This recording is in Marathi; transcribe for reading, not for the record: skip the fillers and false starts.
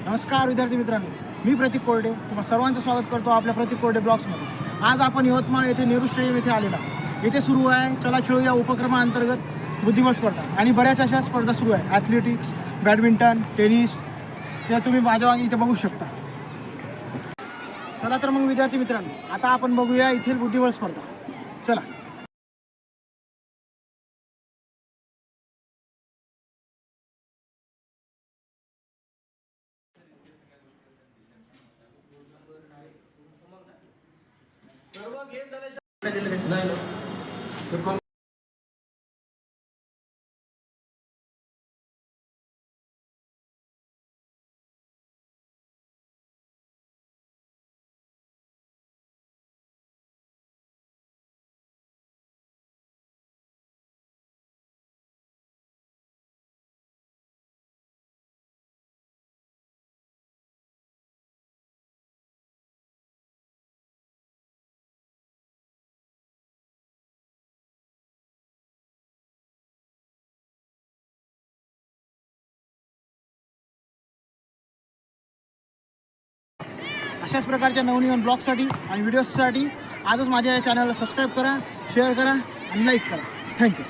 नमस्कार विद्यार्थी मित्रांनो, मी प्रतीक कोरडे तुम्हा सर्वांचं स्वागत करतो आपल्या प्रतीक कोरडे ब्लॉग्समध्ये। आज आपण यवतमाळ येथे नेहरू स्टेडियम येथे आलेलो आहोत। इथे सुरू आहे चला खेळूया उपक्रमाअंतर्गत बुद्धिबळ स्पर्धा आणि बऱ्याच अशा स्पर्धा सुरू आहे, ॲथलेटिक्स, बॅडमिंटन, टेनिस, ते तुम्ही माझ्या मागे इथे बघू शकता। चला तर मग विद्यार्थी मित्रांनो, आता आपण बघूया इथे बुद्धिबळ स्पर्धा। चला अशाच प्रकारच्या नवनवीन ब्लॉगसाठी आणि व्हिडिओजसाठी आजच माझ्या या चॅनलला सबस्क्राईब करा, शेअर करा आणि लाईक करा। थँक्यू।